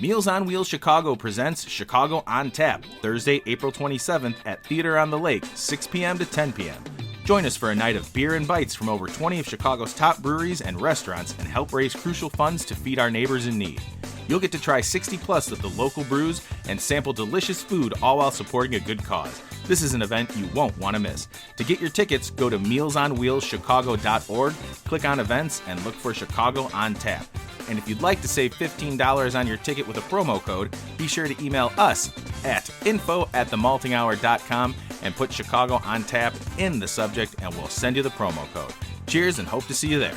Meals on Wheels Chicago presents Chicago on Tap, Thursday, April 27th at Theater on the Lake, 6 p.m. to 10 p.m. Join us for a night of beer and bites from over 20 of Chicago's top breweries and restaurants and help raise crucial funds to feed our neighbors in need. You'll get to try 60 plus of the local brews and sample delicious food, all while supporting a good cause. This is an event you won't want to miss. To get your tickets, go to mealsonwheelschicago.org, click on events, and look for Chicago on Tap. And if you'd like to save $15 on your ticket with a promo code, be sure to email us at info@themaltinghour.com and put Chicago on Tap in the subject, and we'll send you the promo code. Cheers and hope to see you there.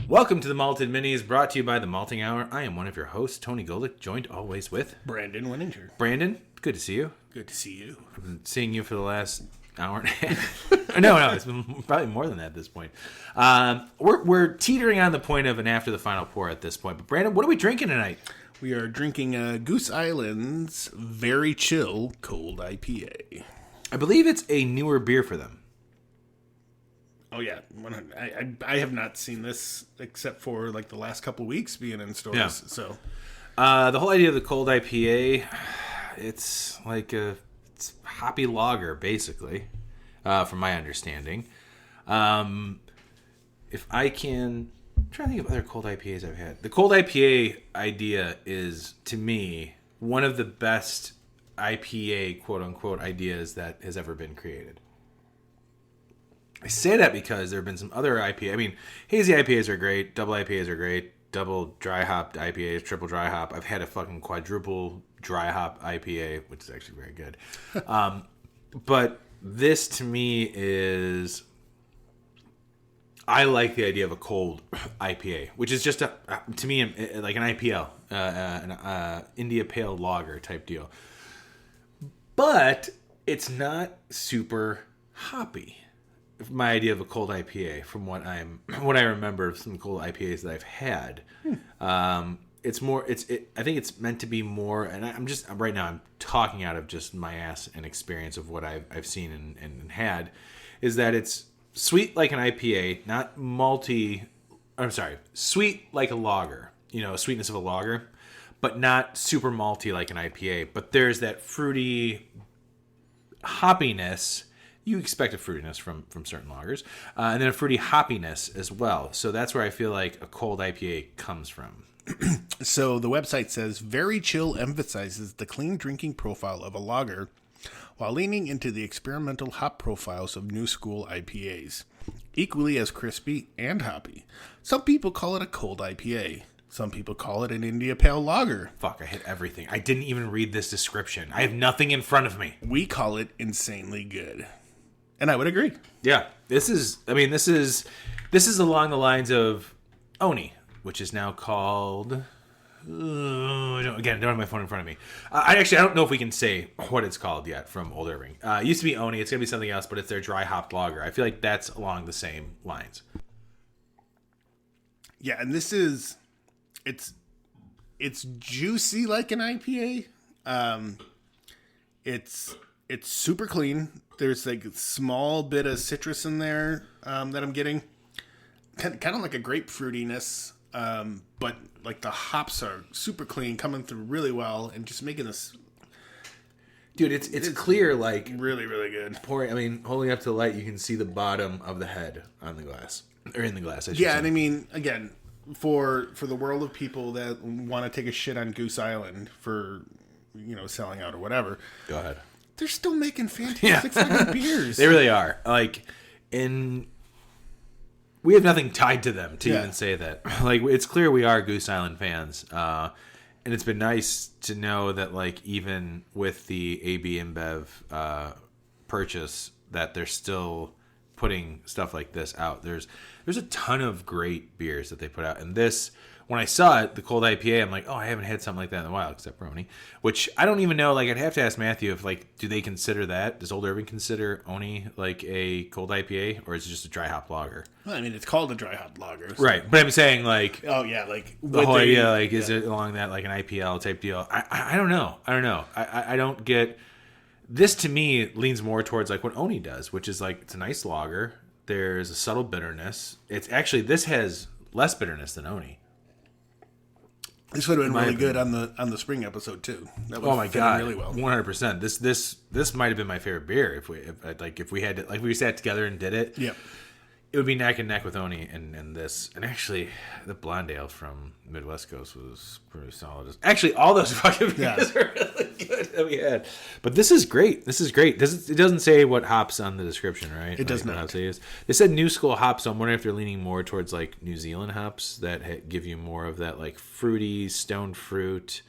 Welcome to the Malted Minis, brought to you by the Malting Hour. I am one of your hosts, Tony Golick, joined always with Brandon Winninger. Brandon, good to see you. Good to see you. I've been seeing you for the last hour and a half. No, it's been probably more than that at this point. We're teetering on the point of an after the final pour at this point. But Brandon, what are we drinking tonight? We are drinking Goose Island's Very Chill Cold IPA. I believe it's a newer beer for them. Oh yeah, I have not seen this except for like the last couple weeks being in stores. Yeah. So the whole idea of the cold IPA, it's like it's hoppy lager basically, from my understanding. If I can, I'm trying to think of other cold IPAs I've had. The cold IPA idea is, to me, one of the best IPA quote unquote ideas that has ever been created. I say that because there have been some other IPA. I mean, hazy IPAs are great. Double IPAs are great. Double dry hopped IPAs, triple dry hop. I've had a fucking quadruple dry hop IPA, which is actually very good. But this to me is, I like the idea of a cold IPA, which is just to me like an IPL, an India Pale Lager type deal. But it's not super hoppy. My idea of a cold IPA, from what I remember of some cold IPAs that I've had, it's more. I think it's meant to be more. And I'm just right now. I'm talking out of just my ass and experience of what I've seen and had. Is that it's sweet like an IPA, not malty. I'm sorry, sweet like a lager. You know, sweetness of a lager, but not super malty like an IPA. But there's that fruity hoppiness. You expect a fruitiness from certain lagers, and then a fruity hoppiness as well. So that's where I feel like a cold IPA comes from. So the website says, Very Chill emphasizes the clean drinking profile of a lager while leaning into the experimental hop profiles of new school IPAs. Equally as crispy and hoppy. Some people call it a cold IPA. Some people call it an India Pale Lager. Fuck, I hit everything. I didn't even read this description. I have nothing in front of me. We call it insanely good. And I would agree. Yeah, this is along the lines of Oni, which is now called. Again, don't have my phone in front of me. I don't know if we can say what it's called yet from Old Irving. It used to be Oni. It's gonna be something else, but it's their dry hopped lager. I feel like that's along the same lines. Yeah, and this is it's juicy like an IPA. It's super clean. There's like a small bit of citrus in there that I'm getting. Kind of like a grapefruitiness, but like the hops are super clean, coming through really well, and just making this. Dude, it's clear, like really, really good. Pouring. I mean, holding up to the light, you can see the bottom of the head on the glass, or in the glass. I should say. And I mean, again, for the world of people that want to take a shit on Goose Island for selling out or whatever. Go ahead. They're still making fantastic fucking beers. They really are. Like, we have nothing tied to them to even say that. Like, it's clear we are Goose Island fans. And it's been nice to know that, like, even with the AB InBev purchase, that they're still putting stuff like this out. There's a ton of great beers that they put out. And this, when I saw it, the cold IPA, I'm like, oh, I haven't had something like that in a while, except for Oni. Which I don't even know. Like, I'd have to ask Matthew if, like, do they consider that? Does Old Irving consider Oni like a cold IPA, or is it just a dry hop lager? Well, I mean, it's called a dry hop lager. So. Right, but I'm saying, like, oh yeah, like the whole idea, like, is it along that like an IPL type deal? I don't know. I don't get. This to me leans more towards like what Oni does, which is like it's a nice lager. There's a subtle bitterness. It's actually this has less bitterness than Oni. This would have been really good on the spring episode too. That would have fit really well. 100%. This might have been my favorite beer if we had to, like we sat together and did it. Yep. It would be neck and neck with Oni and this. And actually, the blonde ale from Midwest Coast was pretty solid. Actually, all those fucking beers are really good that we had. But this is great. It doesn't say what hops on the description, right? It does not. They said new school hops, so I'm wondering if they're leaning more towards like New Zealand hops that give you more of that like fruity, stone fruit,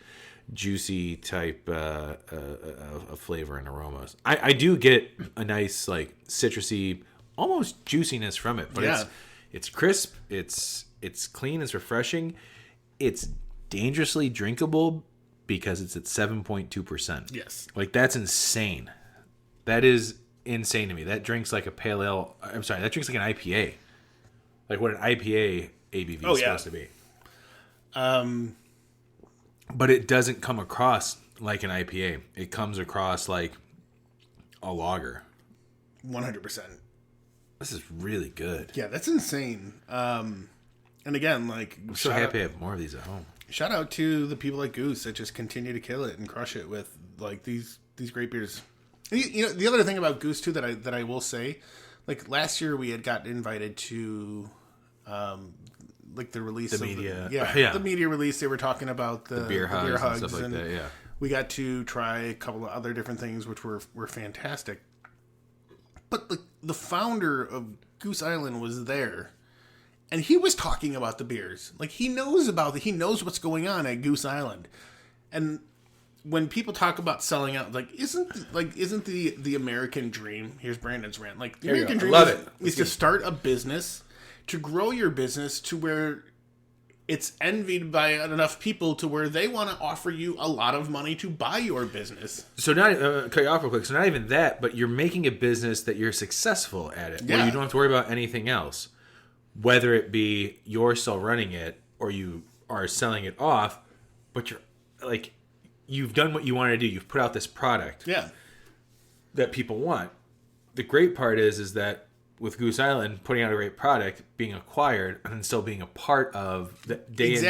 juicy type of flavor and aromas. I do get a nice like citrusy, almost juiciness from it, but it's crisp, it's clean, it's refreshing, it's dangerously drinkable because it's at 7.2%. Yes, like that's insane. That is insane to me. That drinks like a pale ale. I'm sorry, that drinks like an IPA, like what an IPA ABV is supposed to be. But it doesn't come across like an IPA. It comes across like a lager. 100%. This is really good. Yeah, that's insane. And again, like... I'm so happy I have more of these at home. Shout out to the people at Goose that just continue to kill it and crush it with, like, these great beers. You know, the other thing about Goose, too, that I will say, like, last year we had gotten invited to, like, the release of... the media release. They were talking about the beer hugs and stuff like that, yeah. We got to try a couple of other different things, which were fantastic. But the founder of Goose Island was there, and he was talking about the beers. Like he knows what's going on at Goose Island. And when people talk about selling out, like isn't the American dream? Here's Brandon's rant. Like the American dream is to start a business, to grow your business to where it's envied by enough people to where they want to offer you a lot of money to buy your business. So not cut you off real quick. So not even that, but you're making a business that you're successful at it, where you don't have to worry about anything else, whether it be you're still running it or you are selling it off. But you're like, you've done what you wanted to do. You've put out this product, that people want. The great part is that with Goose Island, putting out a great product, being acquired, and then still being a part of the day in,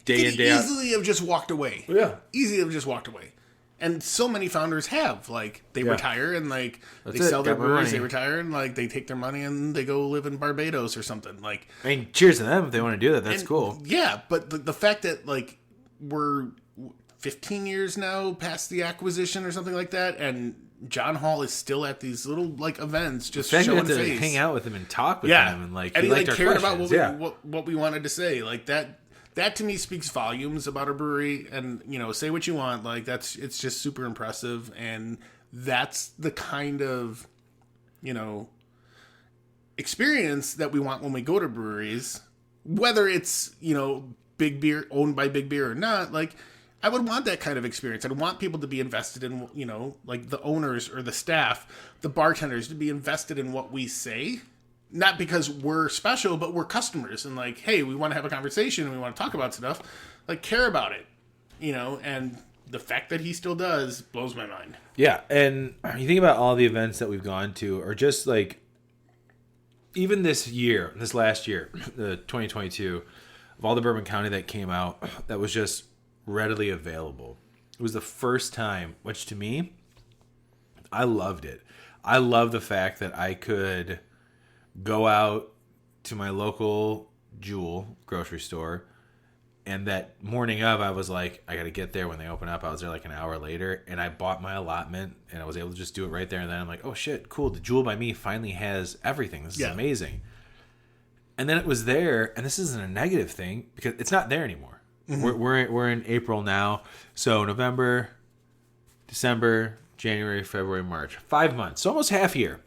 day out. Easily have just walked away. Yeah. Easily have just walked away. And so many founders have. Like, they retire and, like, they sell their breweries, they retire, and, like, they take their money and they go live in Barbados or something. Like, I mean, cheers to them if they want to do that. That's cool. Yeah, but the fact that, like, we're 15 years now past the acquisition or something like that, and John Hall is still at these little like events, just showing face, hang out with him and talk with him, and like he like cared about what we wanted to say. Like that to me speaks volumes about a brewery. And you know, say what you want, like it's just super impressive, and that's the kind of experience that we want when we go to breweries, whether it's big beer owned by big beer or not. Like, I would want that kind of experience. I'd want people to be invested in, like the owners or the staff, the bartenders, to be invested in what we say. Not because we're special, but we're customers. And like, hey, we want to have a conversation and we want to talk about stuff. Like, care about it. And the fact that he still does blows my mind. Yeah, and you think about all the events that we've gone to, or just like, even this last year, the 2022, of all the Bourbon County that came out, that was just readily available. It was the first time, which to me, I loved it. I love the fact that I could go out to my local Jewel grocery store, and that morning of, I was like, I got to get there when they open up. I was there like an hour later, and I bought my allotment, and I was able to just do it right there and then. I'm like, oh shit, cool. The Jewel by me finally has everything. This is amazing. And then it was there, and this isn't a negative thing because it's not there anymore. Mm-hmm. We're in April now, so November, December, January, February, March, 5 months, so almost half year.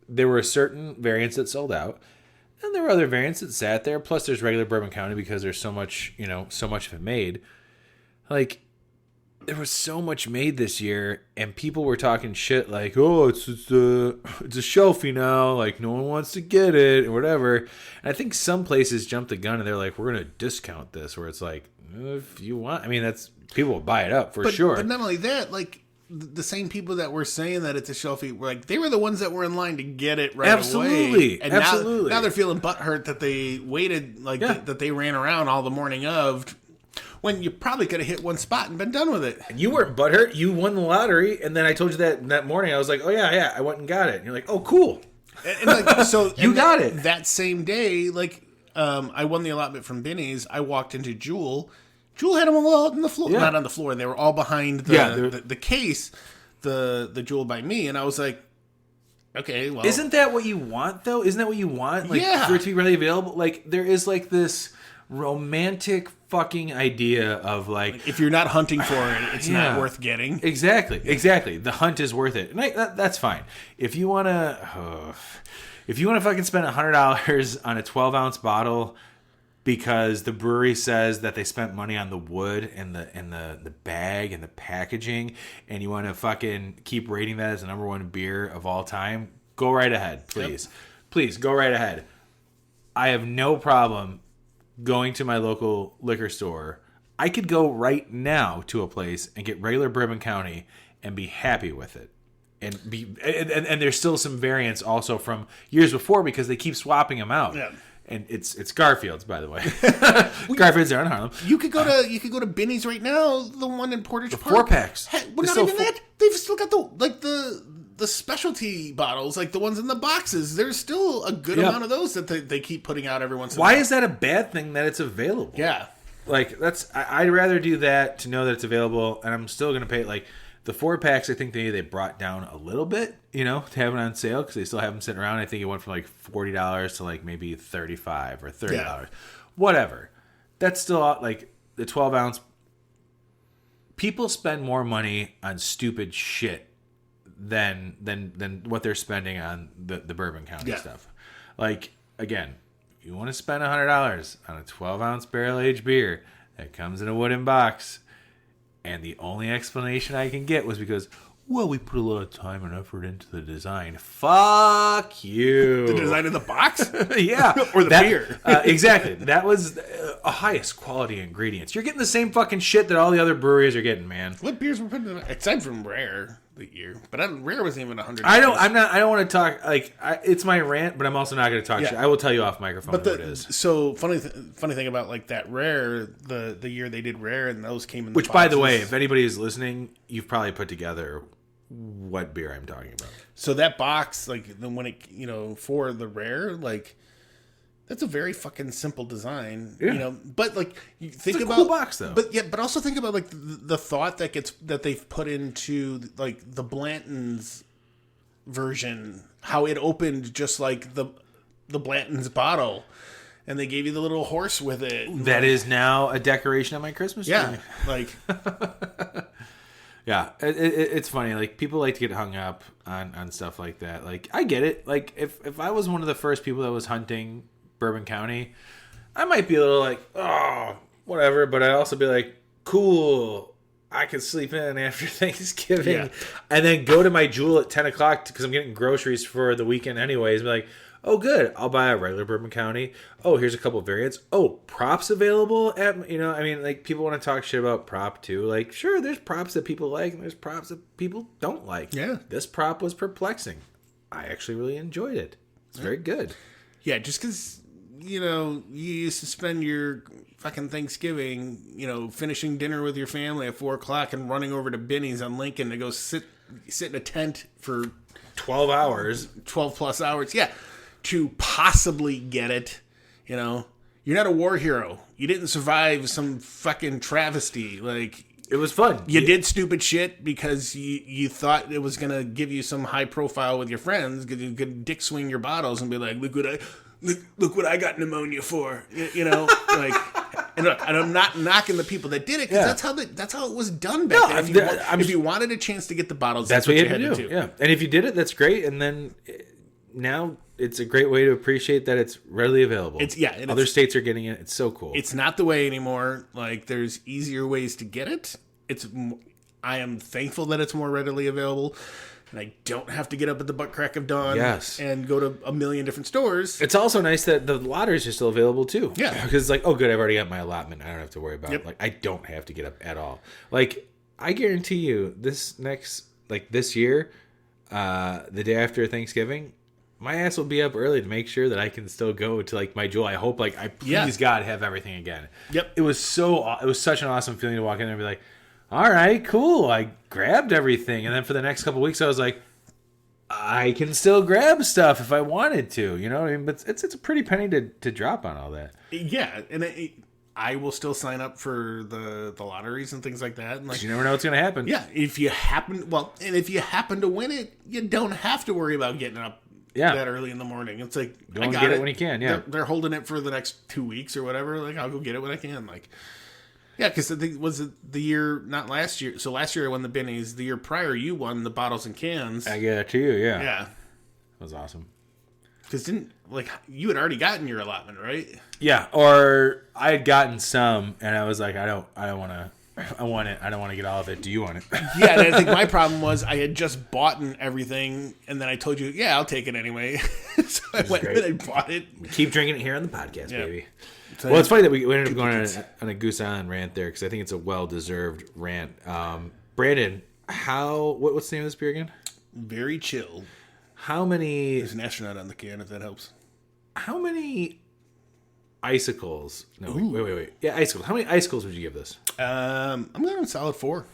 There were certain variants that sold out. And there were other variants that sat there. Plus, there's regular Bourbon County because there's so much of it made. Like, there was so much made this year, and people were talking shit like, "Oh, it's a shelfie now. Like, no one wants to get it or whatever." And I think some places jumped the gun and they're like, "We're going to discount this." Where it's like, if you want, I mean, that's people will buy it up for sure. But not only that, like the same people that were saying that it's a shelfie were like, they were the ones that were in line to get it right away. And now they're feeling butthurt that they waited, like that they ran around all the morning of. When you probably could have hit one spot and been done with it. And you weren't butthurt. You won the lottery. And then I told you that morning. I was like, oh, yeah, I went and got it. And you're like, oh, cool. And like, so you got it. That same day, like, I won the allotment from Binny's. I walked into Jewel. Jewel had them all on the floor. Yeah. Not on the floor. They were all behind the case, the Jewel by me. And I was like, okay, well. Isn't that what you want, though? Isn't that what you want? Like, for it to be readily available? Like, there is, like, this romantic fucking idea of like if you're not hunting for it, it's not worth getting. Exactly. The hunt is worth it, and that's fine. If you want to fucking spend $100 on a 12-ounce bottle because the brewery says that they spent money on the wood and the bag and the packaging, and you want to fucking keep rating that as the number one beer of all time, go right ahead, please. Yep. Please go right ahead. I have no problem going to my local liquor store. I could go right now to a place and get regular Bourbon County and be happy with it. And there's still some variants also from years before because they keep swapping them out. Yeah. And it's Garfield's, by the way. Garfield's there in Harlem. You could go to Binny's right now, the one in Portage Park. 4-packs. Well, not even that. They've still got the specialty bottles, like the ones in the boxes. There's still a good amount of those that they keep putting out every once in a while. Why is that a bad thing that it's available? Yeah. Like, I'd rather do that to know that it's available, and I'm still going to pay, like, the 4-packs, I think they brought down a little bit, to have it on sale, because they still have them sitting around. I think it went from, like, $40 to, like, maybe $35 or $30. Yeah. Whatever. That's still, like, the 12-ounce. People spend more money on stupid shit than what they're spending on the Bourbon County stuff. Like, again, if you want to spend $100 on a 12-ounce barrel-aged beer that comes in a wooden box, and the only explanation I can get was because, well, we put a lot of time and effort into the design. Fuck you. The design of the box? Yeah. Or the beer. Exactly. That was a highest quality ingredients. You're getting the same fucking shit that all the other breweries are getting, man. What beers were putting in it? Aside from Rare the year. But Rare wasn't even $100. I don't want to talk, like, it's my rant, but I'm also not going to talk shit. I will tell you off microphone what it is. So, funny thing about, like, that Rare, the year they did Rare, and those came in the Which, boxes. By the way, if anybody is listening, you've probably put together what beer I'm talking about. So that box, like, when it, for the Rare, like, that's a very fucking simple design, but like you think it's a about cool box though. But also think about like the thought that they've put into like the Blanton's version, how it opened just like the Blanton's bottle, and they gave you the little horse with it. That is now a decoration on my Christmas tree. Yeah, like. Yeah, it's funny. Like, people like to get hung up on stuff like that. Like, I get it. Like, if I was one of the first people that was hunting Bourbon County, I might be a little like, oh, whatever. But I'd also be like, cool, I can sleep in after Thanksgiving. And then go to my Jewel at 10 o'clock because I'm getting groceries for the weekend anyways. Be like, oh, good, I'll buy a regular Bourbon County. Oh, here's a couple of variants. Oh, props available at, I mean, like, people want to talk shit about prop too. Like, sure, there's props that people like and there's props that people don't like. Yeah. This prop was perplexing. I actually really enjoyed it. It's very good. Yeah, just because, you used to spend your fucking Thanksgiving, finishing dinner with your family at 4 o'clock and running over to Binny's on Lincoln to go sit in a tent for 12 hours. 12 plus hours. Yeah. To possibly get it, you're not a war hero. You didn't survive some fucking travesty. Like, it was fun. You did stupid shit because you thought it was gonna give you some high profile with your friends. You could dick swing your bottles and be like, look what I got pneumonia for. Like, and look, and I'm not knocking the people that did it because that's how it was done back then. If you wanted a chance to get the bottles, that's what you had to do. Yeah, and if you did it, that's great. And then now it's a great way to appreciate that it's readily available. And other states are getting it. It's so cool. It's not the way anymore. Like, there's easier ways to get it. I am thankful that it's more readily available, and I don't have to get up at the butt crack of dawn and go to a million different stores. It's also nice that the lotteries are still available too. Yeah, because it's like, oh, good, I've already got my allotment. I don't have to worry about it. Like, I don't have to get up at all. Like, I guarantee you, this year, the day after Thanksgiving, my ass will be up early to make sure that I can still go to like my Jewel. I hope, like, I please God have everything again. Yep. It was such an awesome feeling to walk in there and be like, all right, cool. I grabbed everything. And then for the next couple of weeks, I was like, I can still grab stuff if I wanted to, you know what I mean? But it's a pretty penny to drop on all that. Yeah. And I will still sign up for the lotteries and things like that. And like, you never know what's going to happen. Yeah. If you happen to win it, you don't have to worry about getting up that early in the morning. It's like, go and get it when you can. Yeah. They're holding it for the next 2 weeks or whatever. Like, I'll go get it when I can. Like, yeah, because was it the year, not last year. So last year I won the Bennies. The year prior, you won the bottles and cans. I get it to you, yeah. Yeah. That was awesome. Because you had already gotten your allotment, right? Yeah, or I had gotten some, and I was like, I don't want to. I want it. I don't want to get all of it. Do you want it? Yeah, and I think my problem was I had just bought everything, and then I told you, yeah, I'll take it anyway. So I went and I bought it. We keep drinking it here on the podcast, baby. Well, it's funny that we ended up going on a Goose Island rant there because I think it's a well-deserved rant. Brandon, what's the name of this beer again? Very Chill. How many... There's an astronaut on the can, if that helps. How many icicles... No, wait. Yeah, icicles. How many icicles would you give this? I'm going a solid 4.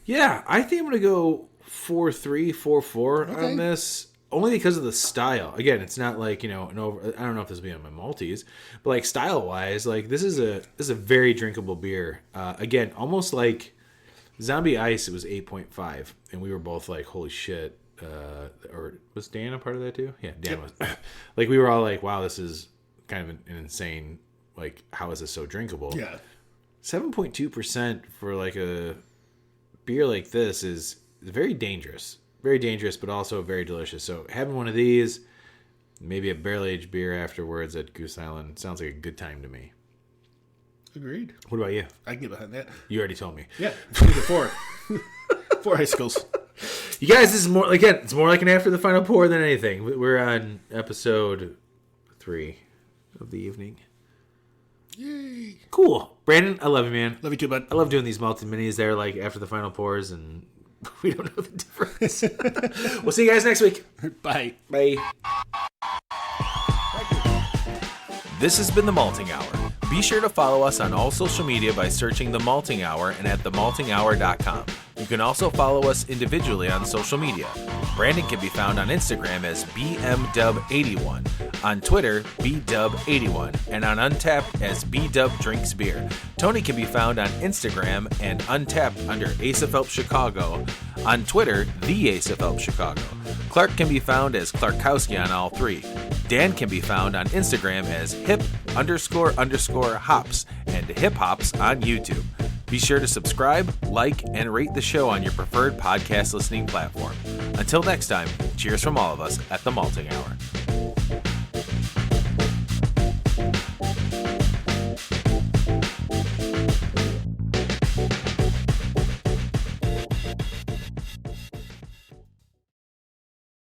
Yeah, I think I'm going to go 4.3, 4.4 on this. Only because of the style. Again, it's not like, I don't know if this will be on my Maltese, but like style-wise, like this is a very drinkable beer. Again, almost like Zombie Ice, it was 8.5, and we were both like, holy shit. Or was Dan a part of that too? Yeah, Dan was. Like, we were all like, wow, this is kind of an insane, like, how is this so drinkable? Yeah. 7.2% for like a beer like this is very dangerous. Very dangerous, but also very delicious. So having one of these, maybe a barrel-aged beer afterwards at Goose Island, sounds like a good time to me. Agreed. What about you? I can get behind that. You already told me. Yeah, 4. 4 icicles. You guys, this is more, again, it's more like an after the final pour than anything. We're on episode 3 of the evening. Yay. Cool. Brandon, I love you, man. Love you too, bud. I love doing these multi-minis there, like after the final pours, and we don't know the difference. We'll see you guys next week. Bye. Bye. This has been The Malting Hour. Be sure to follow us on all social media by searching The Malting Hour and at themaltinghour.com. You can also follow us individually on social media. Brandon can be found on Instagram as BMDub81, on Twitter, BDub81, and on Untapped as BDubDrinksBeer. Tony can be found on Instagram and Untapped under Ace of Help Chicago, on Twitter, The Ace of Help Chicago. Clark can be found as Clarkowski on all 3. Dan can be found on Instagram as hip__hops and hip hops on YouTube. Be sure to subscribe, like, and rate the show on your preferred podcast listening platform. Until next time, cheers from all of us at The Malting Hour.